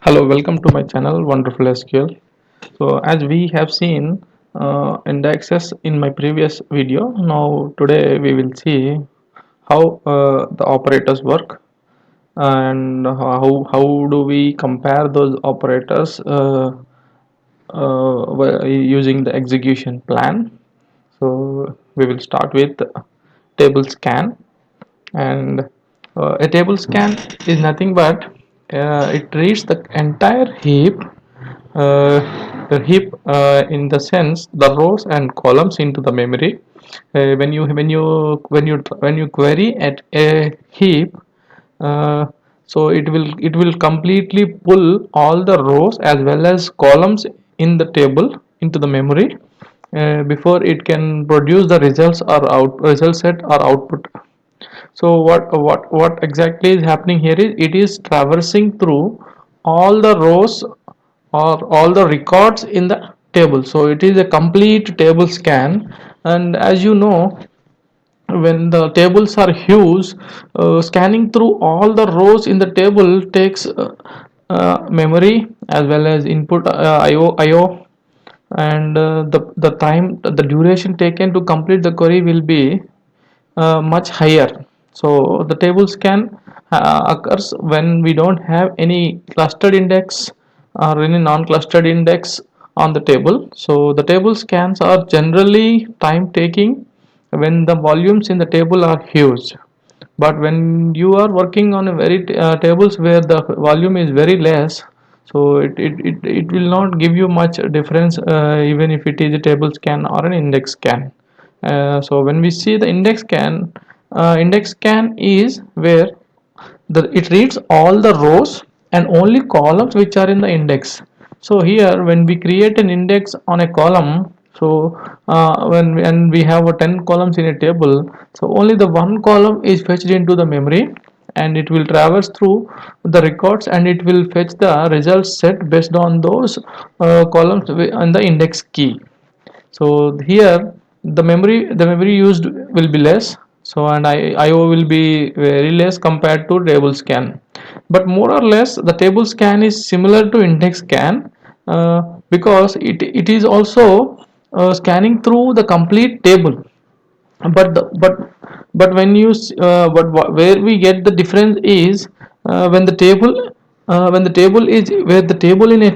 Hello, welcome to my channel Wonderful SQL. So as we have seen indexes in my previous video, now today we will see how the operators work and how do we compare those operators using the execution plan. So we will start with table scan, and a table scan is nothing but it reads the entire heap, in the sense the rows and columns into the memory. When you query at a heap, uh, so it will completely pull all the rows as well as columns in the table into the memory before it can produce the results or out result set or output. So what exactly is happening here is it is traversing through all the rows or all the records in the table. So it is a complete table scan, and as you know, when the tables are huge, scanning through all the rows in the table takes memory as well as input, IO, and the time, the duration taken to complete the query will be much higher. So the table scan occurs when we don't have any clustered index or any non-clustered index on the table. So the table scans are generally time taking when the volumes in the table are huge. But when you are working on a very tables where the volume is very less, so it will not give you much difference, even if it is a table scan or an index scan. So when we see the index scan is where it reads all the rows and only columns which are in the index. So here when we create an index on a column, so when we have 10 columns in a table, so only the one column is fetched into the memory, and it will traverse through the records and it will fetch the results set based on those columns and the index key. So here the memory used will be less, so and IO will be very less compared to table scan. But more or less the table scan is similar to index scan, because it is also scanning through the complete table. But when you where we get the difference is when the table is where the table in a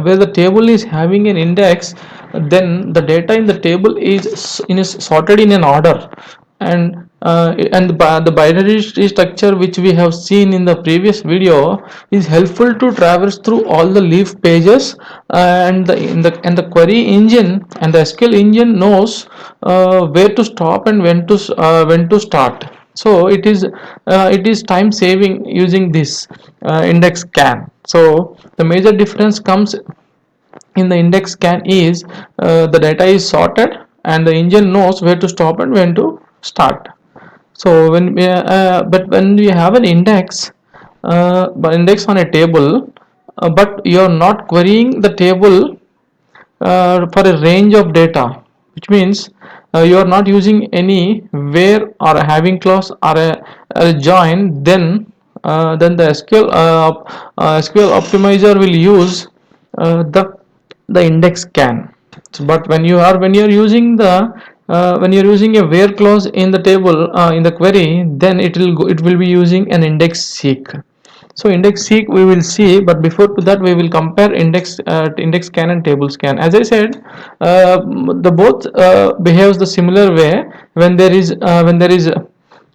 where the table is having an index, then the data in the table is sorted in an order, and the binary tree structure which we have seen in the previous video is helpful to traverse through all the leaf pages, and the query engine and the SQL engine knows where to stop and when to start. So it is time saving using this index scan. So the major difference comes in the index scan is the data is sorted and the engine knows where to stop and when to start. So but when we have an index on a table, but you are not querying the table for a range of data, which means you are not using any where or a having clause or a join, then the SQL optimizer will use the index scan. But when you're using when you're using a where clause in the table, in the query, then it will be using an index seek. So index seek we will see, but before to that we will compare index scan and table scan. As I said, the both behaves the similar way when there is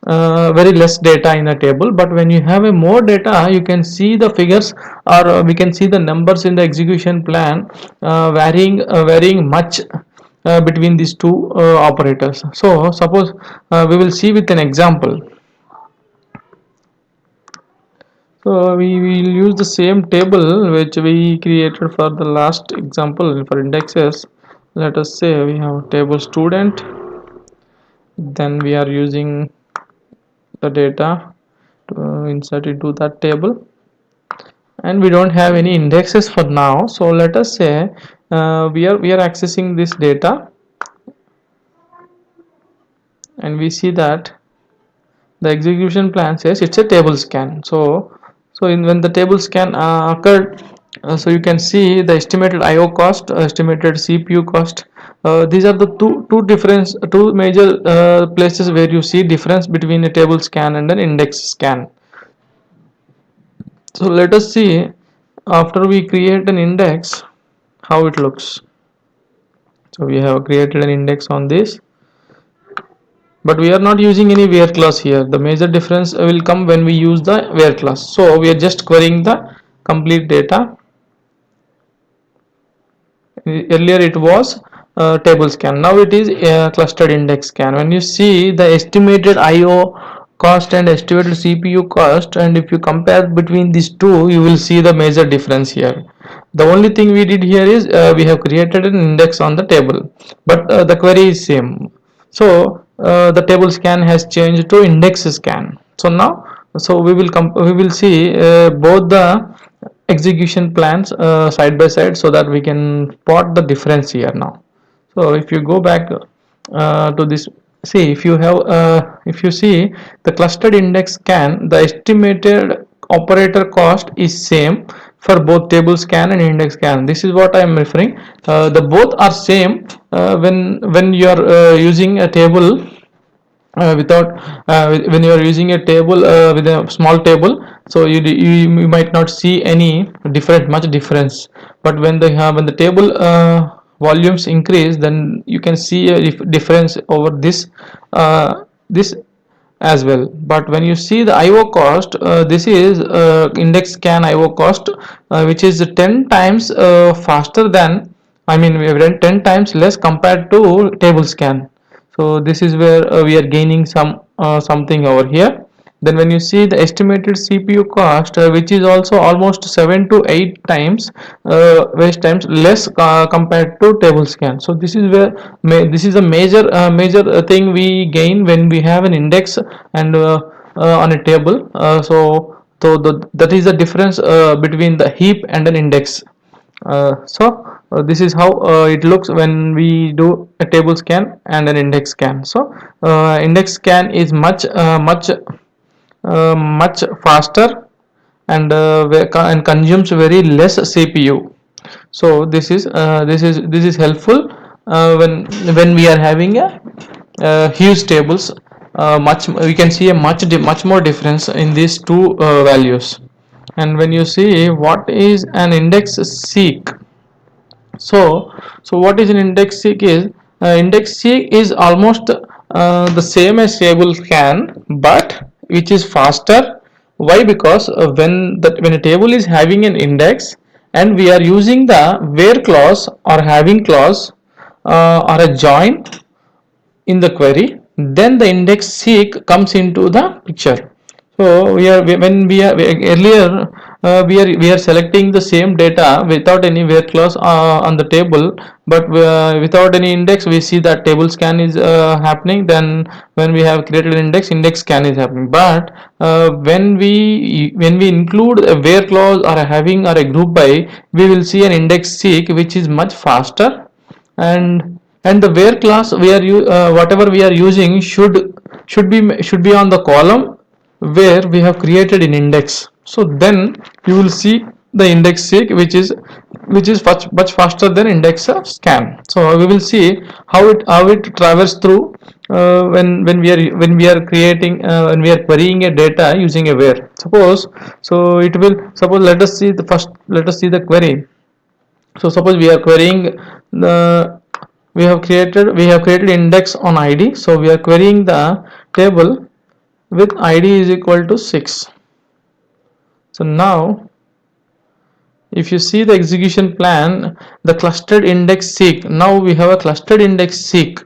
very less data in the table. But when you have a more data, you can see the figures, or we can see the numbers in the execution plan varying much between these two operators. So suppose we will see with an example. So we will use the same table which we created for the last example for indexes. Let us say we have table student, then we are using the data to insert into that table, and we don't have any indexes for now. So let us say we are accessing this data, and we see that the execution plan says it's a table scan. So So when the table scan occurred, so you can see the estimated IO cost, estimated CPU cost. These are the two major places where you see difference between a table scan and an index scan. So let us see, after we create an index, how it looks. So we have created an index on this, but we are not using any where class here. The major difference will come when we use the where class. So we are just querying the complete data. Earlier it was table scan, now it is clustered index scan. When you see the estimated IO cost and estimated CPU cost, and if you compare between these two, you will see the major difference here. The only thing we did here is we have created an index on the table, but the query is same. So the table scan has changed to index scan. So now, so we will see both the execution plans side by side, so that we can spot the difference here now. So if you go back to this, see, if you see the clustered index scan, the estimated operator cost is same for both table scan and index scan. This is what I am referring. The both are same when you are using a table without when you are using a table with a small table. So you might not see any much difference, but when the table volumes increase, then you can see a difference over this as well. But when you see the IO cost, this is index scan IO cost, which is 10 times faster than, I mean, we have done 10 times less compared to table scan. So this is where we are gaining something over here. Then when you see the estimated CPU cost, which is also almost 7 to 8 times waste times less compared to table scan. So this is where this is a major thing we gain when we have an index and on a table. That is the difference between the heap and an index. This is how it looks when we do a table scan and an index scan. So index scan is much faster and consumes very less CPU. So this is helpful when we are having a huge tables. Much we can see a much more difference in these two values. And when you see what is an index seek, so what is an index seek is, index seek is almost the same as table scan, but which is faster. Why? Because when a table is having an index and we are using the where clause or having clause or a join in the query, then the index seek comes into the picture. So when earlier we are selecting the same data without any where clause on the table, but without any index we see that table scan is happening. Then when we have created an index scan is happening. But when we include a where clause or a having or a group by, we will see an index seek which is much faster. And the where class we are whatever we are using should be on the column where we have created an index. So then you will see the index seek which is much faster than index scan. So we will see how it travels through when we are creating when we are querying a data using a where. Suppose let us see the query. So suppose we are querying the we have created index on id. So we are querying the table with id is equal to 6. So now if you see the execution plan, the clustered index seek, now we have a clustered index seek.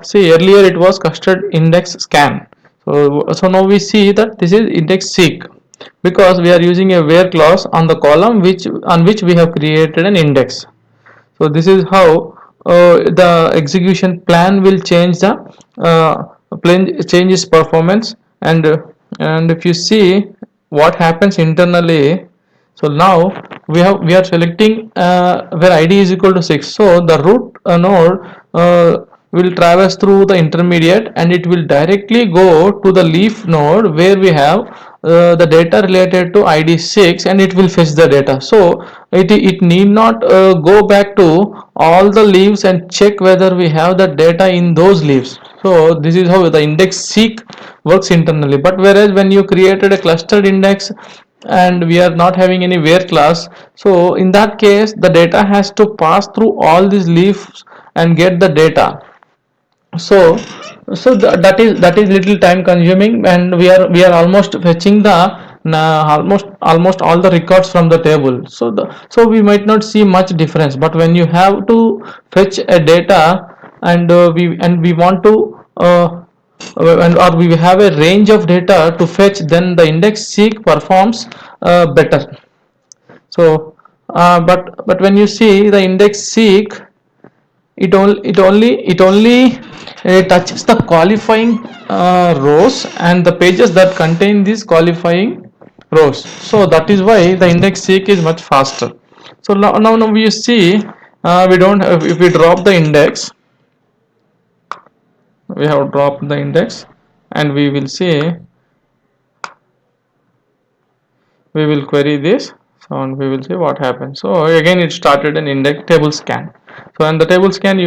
See, earlier it was clustered index scan. So now we see that this is index seek, because we are using a where clause on the column on which we have created an index. So this is how the execution plan will change the changes performance. And if you see what happens internally, so now we are selecting where id is equal to 6. So the root node will traverse through the intermediate and it will directly go to the leaf node where we have the data related to id 6, and it will fetch the data. So it need not go back to all the leaves and check whether we have the data in those leaves. So this is how the index seek works internally. But whereas when you created a clustered index and we are not having any where class, so in that case the data has to pass through all these leaves and get the data. So that is little time consuming, and we are almost fetching the almost all the records from the table. So we might not see much difference. But when you have to fetch a data and we want to and or we have a range of data to fetch, then the index seek performs better. So but when you see the index seek, it only touches the qualifying rows and the pages that contain these qualifying rows. So that is why the index seek is much faster. So now we see, we don't have, if we drop the index, we have dropped the index, and we will see, we will query this. So and we will see what happens. So again it started an index table scan. So and the table scan,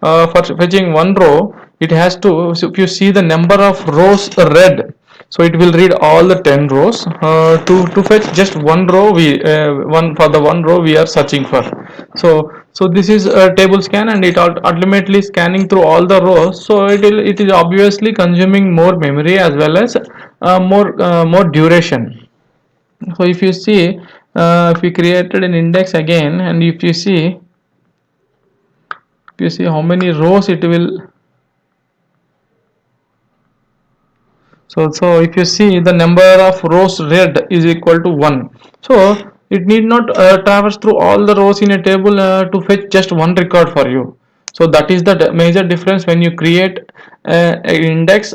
for fetching one row, it has to, so if you see the number of rows red, so it will read all the 10 rows. To fetch just one row, we one for the one row we are searching for. So this is a table scan, and it ultimately scanning through all the rows. So it is obviously consuming more memory as well as more duration. So if you see, if we created an index again, and if you see how many rows it will. So if you see, the number of rows red is equal to 1. So it need not traverse through all the rows in a table to fetch just one record for you. So that is the major difference when you create an index,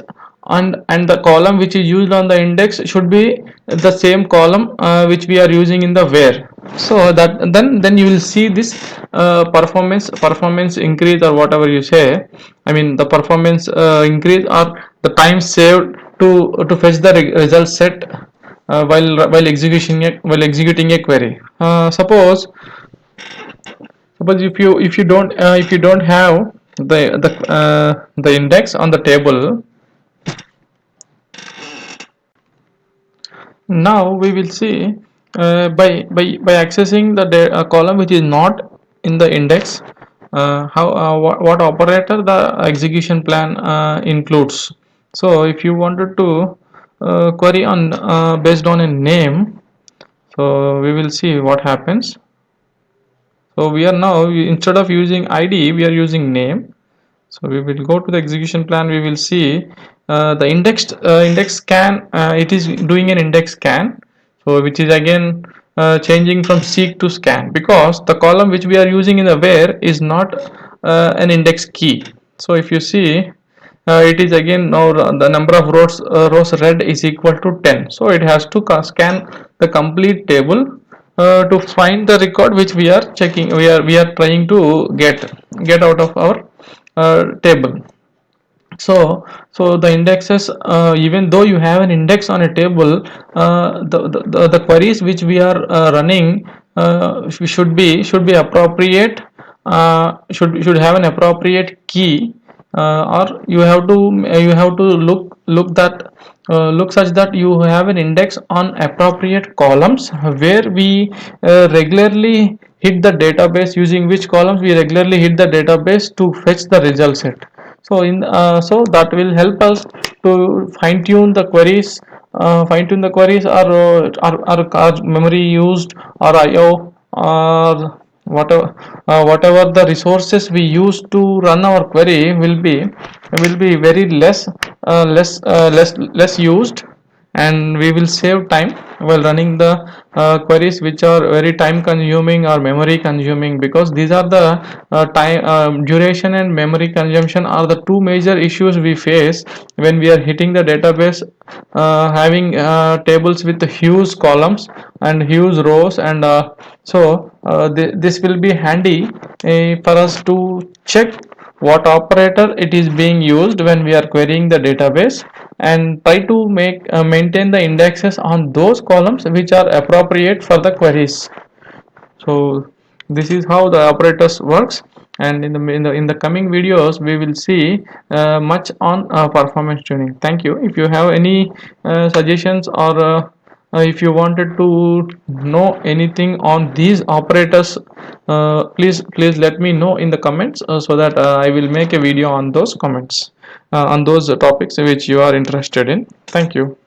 and the column which is used on the index should be the same column which we are using in the where. So that then you will see this performance increase, or whatever you say. I mean the performance increase, or the time saved to fetch the result set while executing a query. Suppose if you don't have the index on the table. Now we will see, by accessing the column which is not in the index, how what operator the execution plan includes. So if you wanted to query on based on a name, so we will see what happens. So we are now, instead of using ID, we are using name. So we will go to the execution plan. We will see the index scan. It is doing an index scan, so which is again changing from seek to scan, because the column which we are using in the where is not an index key. So if you see, it is again now the number of rows red is equal to 10. So it has to scan the complete table to find the record which we are checking, we are trying to get out of our table. So the indexes, even though you have an index on a table, the queries which we are running should be appropriate, should have an appropriate key, or you have to look such that you have an index on appropriate columns where we regularly hit the database, using which columns we regularly hit the database to fetch the result set. So that will help us to fine tune the queries, or memory used, or IO, or whatever the resources we use to run our query will be very less used, and we will save time while running the queries which are very time consuming or memory consuming, because these are the time duration and memory consumption are the two major issues we face when we are hitting the database, having tables with huge columns and huge rows. And this will be handy for us to check what operator it is being used when we are querying the database, and try to maintain the indexes on those columns which are appropriate for the queries. So this is how the operators works, and in the coming videos we will see much on performance tuning. Thank you. If you have any suggestions, or if you wanted to know anything on these operators, please let me know in the comments, so that I will make a video on those comments, on those topics which you are interested in. Thank you.